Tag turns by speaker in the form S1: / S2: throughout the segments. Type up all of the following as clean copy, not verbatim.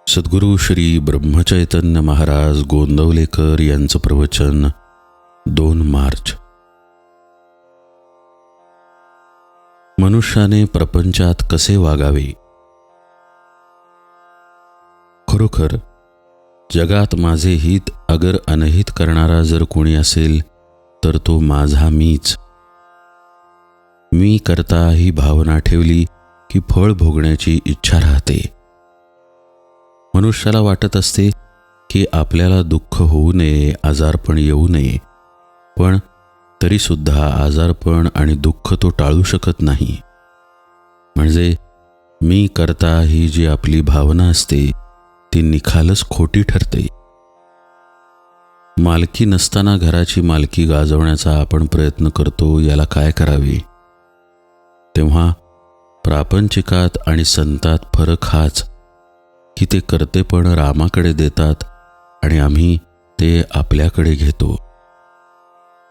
S1: सद्गुरू श्री ब्रह्मचैतन्य महाराज गोंदवलेकर यांचं प्रवचन 2 मार्च. मनुष्याने प्रपंचात कसे वागावे. खरोखर जगात माझे हित अगर अनहित करणारा जर कोणी असेल तर तो माझा मीच. मी करता ही भावना ठेवली की फळ भोगण्याची इच्छा राहते. मनुष्याला वाटत असते की आपल्याला दुःख होऊ नये, आजारपण येऊ नये, पण तरीसुद्धा आजारपण आणि दुःख तो टाळू शकत नाही. म्हणजे मी करता ही जी आपली भावना असते ती निखालच खोटी ठरते. मालकी नसताना घराची मालकी गाजवण्याचा आपण प्रयत्न करतो, याला काय करावे. तेव्हा प्रापंचिकात आणि संतात फरक हाच की ते कर्तेपण रामाकडे देतात आणि आम्ही ते आपल्याकडे घेतो.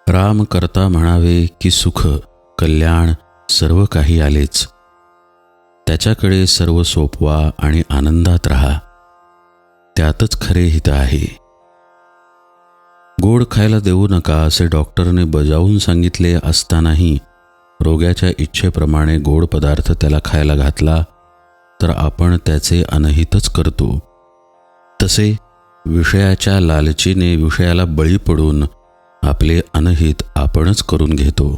S1: राम करता म्हणावे की सुख, कल्याण सर्व काही आलेच. त्याच्याकडे सर्व सोपवा आणि आनंदात राहा, त्यातच खरे हित आहे. गोड खायला देऊ नका असे डॉक्टरने बजावून सांगितले असतानाही रोग्याच्या इच्छेप्रमाणे गोड पदार्थ त्याला खायला घातला तर आपण त्याचे अनहितच करतो. तसे विषयाच्या लालचीने विषयाला बळी पडून आपले अनहित आपणच करून घेतो.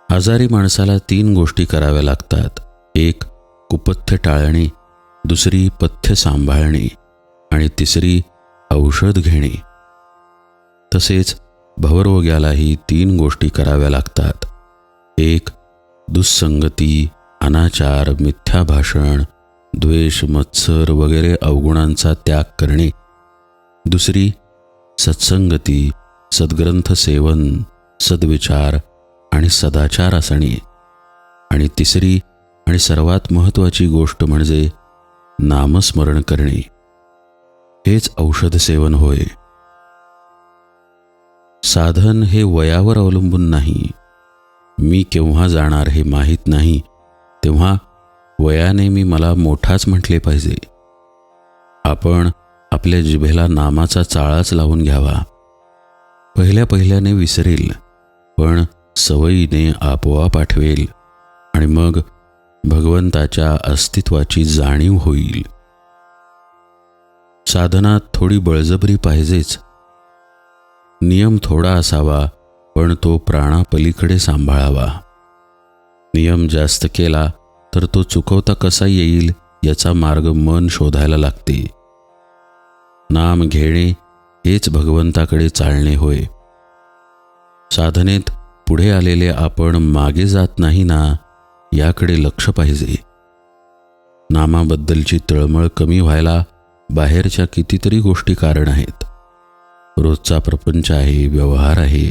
S1: आजारी माणसाला 3 गोष्टी कराव्या लागतात. 1 कुपथ्य टाळणे, 2 पथ्य सांभाळणे आणि 3 औषध घेणे. तसेच भवरोग्यालाही 3 गोष्टी कराव्या लागतात. 1 दुस्संगती, अनाचार, मिथ्या भाषण, द्वेष, मत्सर वगैरे अवगुणांचा त्याग करणे. 2 सत्संगती, सद्ग्रंथ सेवन, सद्विचार आणि सदाचार असणे. आणि 3 आणि सर्वात महत्त्वाची गोष्ट म्हणजे नामस्मरण करणे. हेच औषध सेवन होय. साधन हे वयावर अवलंबून नाही. मी केव्हा जाणार हे माहीत नाही, तेव्हा वयाने मी मला मोठाच म्हटले पाहिजे. आपण आपल्या जिभेला नामाचा चाळाच लावून घ्यावा. पहिल्याने विसरेल, पण सवयीने आपोआप आठवेल आणि मग भगवंताच्या अस्तित्वाची जाणीव होईल. साधनात थोडी बळजबरी पाहिजेच. नियम थोडा असावा, पण तो प्राणापलीकडे सांभाळावा. नियम जास्त केला तर तो चुकवता कसा येईल याचा मार्ग मन शोधायला लागते. नाम घेणे हेच भगवंताकडे चालणे होय. साधनेत पुढे आलेले आपण मागे जात नाही ना, याकडे लक्ष पाहिजे. नामाबद्दलची तळमळ कमी व्हायला बाहेरच्या कितीतरी गोष्टी कारण आहेत. रोजचा प्रपंच आहे, व्यवहार आहे,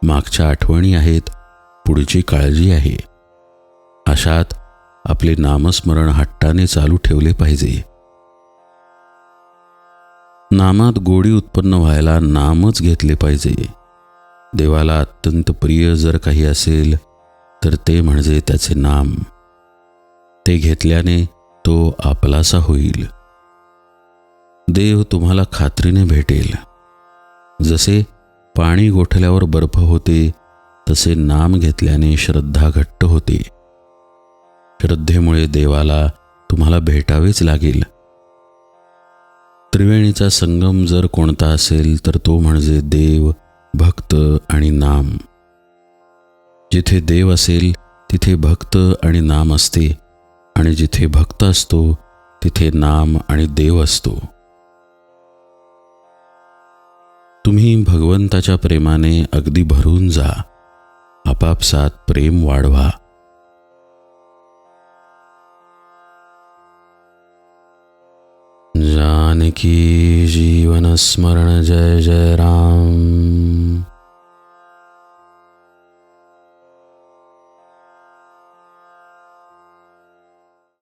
S1: मागच्या आठवणी आहेत, पुढची काळजी आहे. अशात आपले नामस्मरण हट्टाने चालू ठेवले पाहिजे. नामात गोडी उत्पन्न व्हायला नामच घेतले पाहिजे. देवाला अत्यंत प्रिय जर काही असेल तर ते म्हणजे त्याचे नाम. ते घेतल्याने तो आपलासा होईल. देव तुम्हाला खात्रीने भेटेल. जसे पाणी गोठल्यावर बर्फ होते, तसे नाम घेतल्याने श्रद्धा घट्ट होते. श्रद्धेमुळे देवाला तुम्हाला भेटावेच लागेल. त्रिवेणीचा संगम जर कोणता असेल तर तो म्हणजे देव, भक्त आणि नाम. जिथे देव असेल तिथे भक्त आणि नाम असते, आणि जिथे भक्त असतो तिथे नाम आणि देव असतो. तुम्ही भगवंताच्या प्रेमाने अगदी भरून जा. आपापसात प्रेम वाढवा. जानकी जीवन स्मरण जय जय राम.